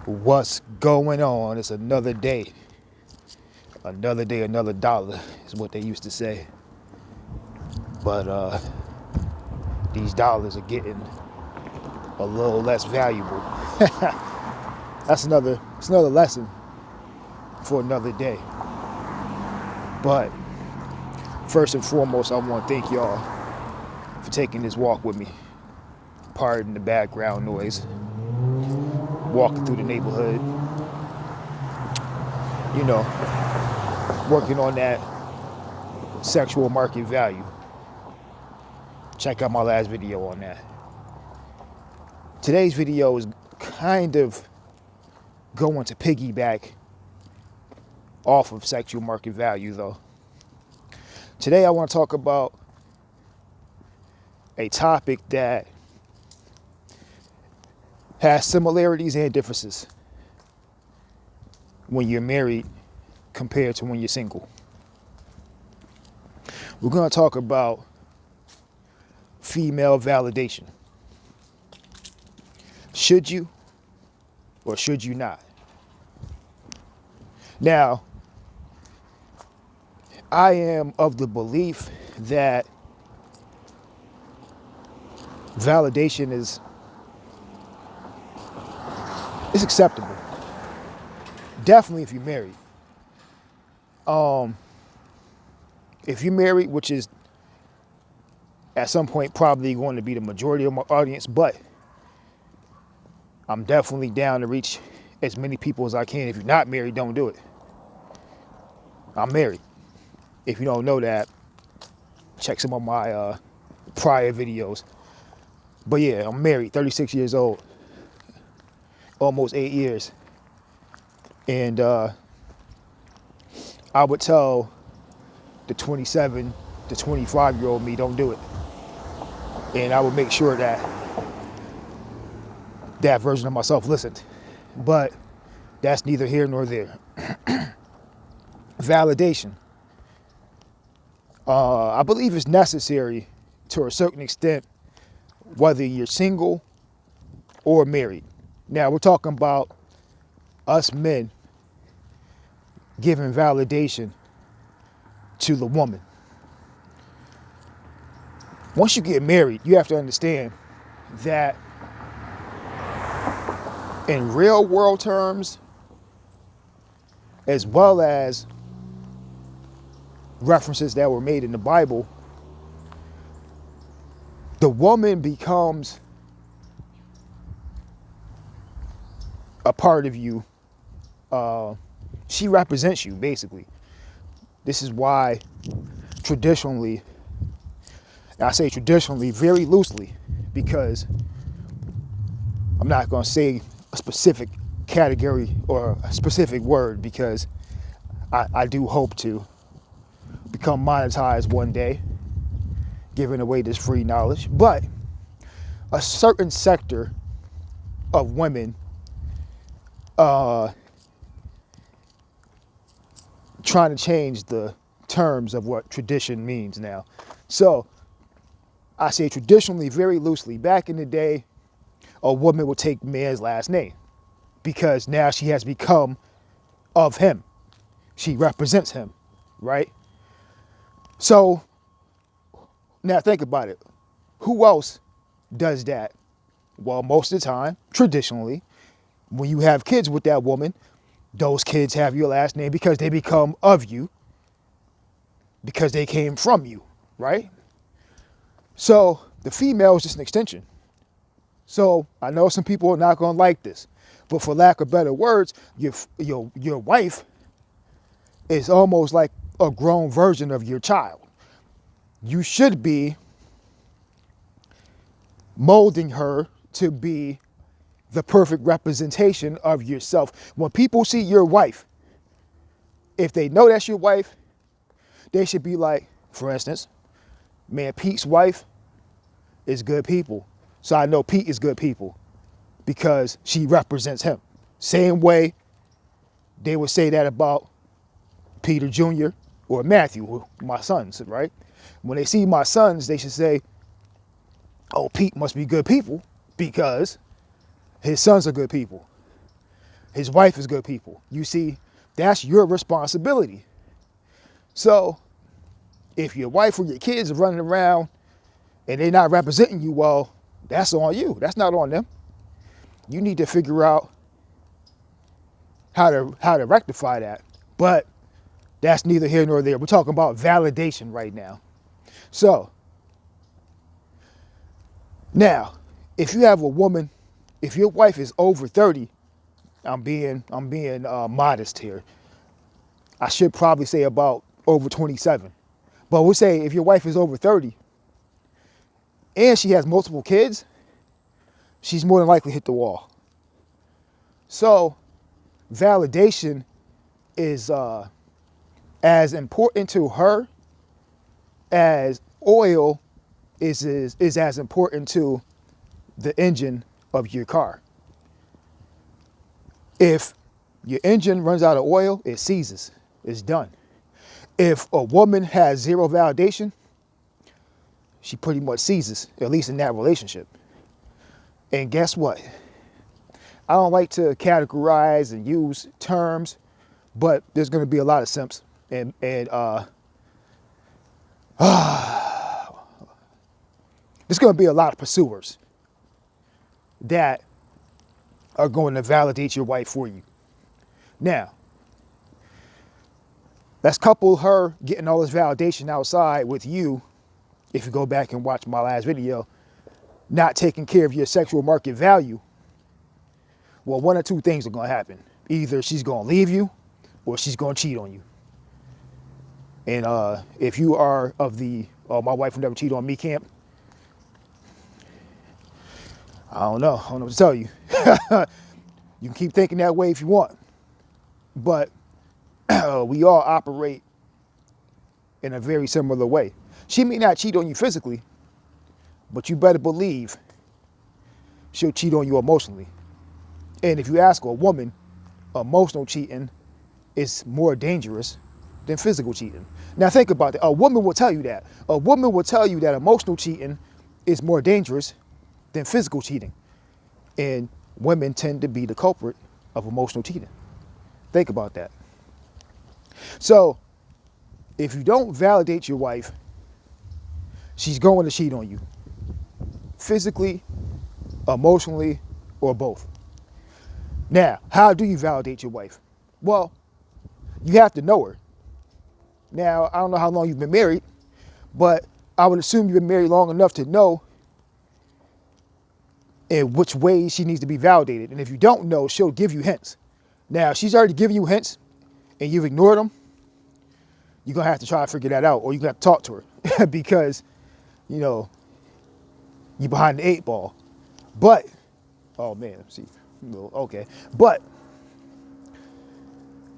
What's going on? It's another day. Another day, another dollar is what they used to say. But these dollars are getting a little less valuable. It's another lesson for another day. But first and foremost, I want to thank y'all for taking this walk with me. Pardon the background noise. Walking through the neighborhood. You know, working on that sexual market value. Check out my last video on that. Today's video is kind of going to piggyback off of sexual market value though. Today I want to talk about a topic that has similarities and differences when you're married compared to when you're single. We're going to talk about female validation. Should you or should you not? Now, I am of the belief that validation is acceptable. Definitely if you're married. If you're married, which is at some point probably going to be the majority of my audience, but I'm definitely down to reach as many people as I can. If you're not married, don't do it. I'm married. If you don't know that, check some of my prior videos. But yeah, I'm married, 36 years old, almost 8 years. And I would tell the 27 to 25-year-old me, don't do it. And I would make sure that that version of myself listened. But that's neither here nor there. Validation. I believe it's necessary to a certain extent, whether you're single or married. Now, we're talking about us men giving validation to the woman. Once you get married, you have to understand that in real world terms, as well as references that were made in the Bible, the woman becomes a part of you. She represents you, basically. This is why traditionally, and I say traditionally very loosely, because I'm not going to say a specific category or a specific word, because I do hope to become monetized one day, giving away this free knowledge. But a certain sector of women trying to change the terms of what tradition means now. So I say traditionally very loosely. Back in the day, a woman would take man's last name because now she has become of him. She represents him, right? So now think about it. Who else does that? Well, most of the time, traditionally, when you have kids with that woman, those kids have your last name because they become of you, because they came from you, right? So the female is just an extension. So I know some people are not going to like this, but for lack of better words, your wife is almost like a grown version of your child. You should be molding her to be the perfect representation of yourself. When people see your wife, if they know that's your wife, they should be like, for instance, man, Pete's wife is good people. So I know Pete is good people because she represents him. Same way they would say that about Peter Jr. or Matthew, my sons, right? When they see my sons, they should say, oh, Pete must be good people because his sons are good people. His wife is good people. You see, that's your responsibility. So if your wife or your kids are running around and they're not representing you well, that's on you. That's not on them. You need to figure out how to rectify that. But that's neither here nor there. We're talking about validation right now. So now, if you have a woman, if your wife is over 30, I'm being modest here. I should probably say about over 27. But we'll say if your wife is over 30 and she has multiple kids, she's more than likely hit the wall. So validation is as important to her as oil is as important to the engine of your car. If your engine runs out of oil, it seizes. It's done. If a woman has zero validation, she pretty much seizes, at least in that relationship. And guess what? I don't like to categorize and use terms, but there's going to be a lot of simps and there's going to be a lot of pursuers that are going to validate your wife for you. Now, let's couple her getting all this validation outside with you, if you go back and watch my last video, not taking care of your sexual market value. Well, one or two things are going to happen. Either she's going to leave you or she's going to cheat on you. And if you are of the, my wife will never cheat on me camp, I don't know what to tell you. You can keep thinking that way if you want. But we all operate in a very similar way. She may not cheat on you physically, but you better believe she'll cheat on you emotionally. And if you ask a woman, emotional cheating is more dangerous than physical cheating. Now think about that. A woman will tell you that. A woman will tell you that emotional cheating is more dangerous than physical cheating. And women tend to be the culprit of emotional cheating. Think about that. So if you don't validate your wife, she's going to cheat on you. Physically, emotionally, or both. Now, how do you validate your wife? Well, you have to know her. Now, I don't know how long you've been married, but I would assume you've been married long enough to know in which ways she needs to be validated. And if you don't know, she'll give you hints. Now, if she's already given you hints and you've ignored them, you're going to have to try to figure that out, or you're going to have to talk to her because, you know, you're behind the 8 ball. But, oh man, see, okay. But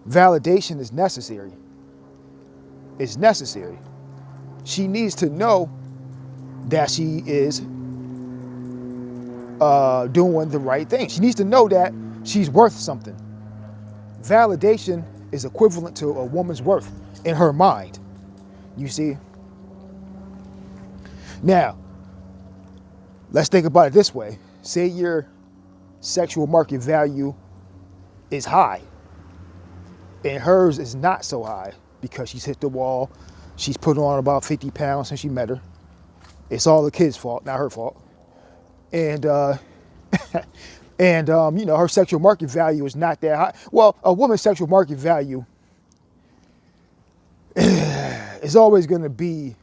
validation is necessary. It's necessary. She needs to know that she is doing the right thing. She needs to know that she's worth something. Validation is equivalent to a woman's worth in her mind. You see? Now, let's think about it this way. Say your sexual market value is high and hers is not so high because she's hit the wall. She's put on about 50 pounds since you met her. It's all the kid's fault, not her fault. And, you know, her sexual market value is not that high. Well, a woman's sexual market value is always going to be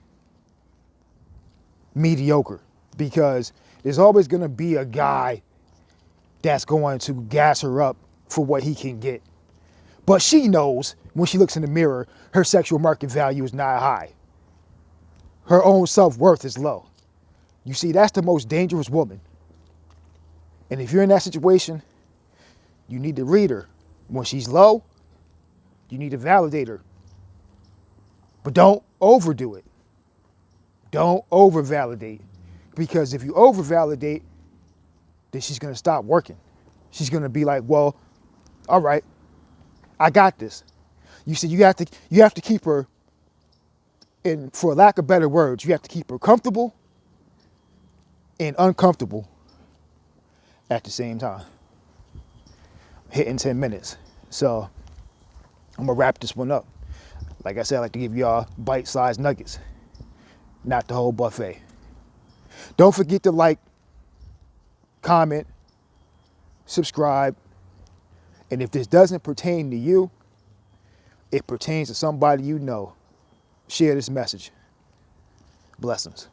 mediocre because there's always going to be a guy that's going to gas her up for what he can get. But she knows when she looks in the mirror, her sexual market value is not high. Her own self-worth is low. You see, that's the most dangerous woman. And if you're in that situation, you need to read her. When she's low, you need to validate her. But don't overdo it. Don't over-validate. Because if you over-validate, then she's going to stop working. She's going to be like, well, all right, I got this. You see, you have to keep her, and for lack of better words, you have to keep her comfortable and uncomfortable at the same time. hitting 10 minutes. So I'm gonna wrap this one up. Like I said, I like to give y'all bite-sized nuggets, not the whole buffet. Don't forget to like, comment, subscribe, and if this doesn't pertain to you, it pertains to somebody you know. Share this message. Blessings.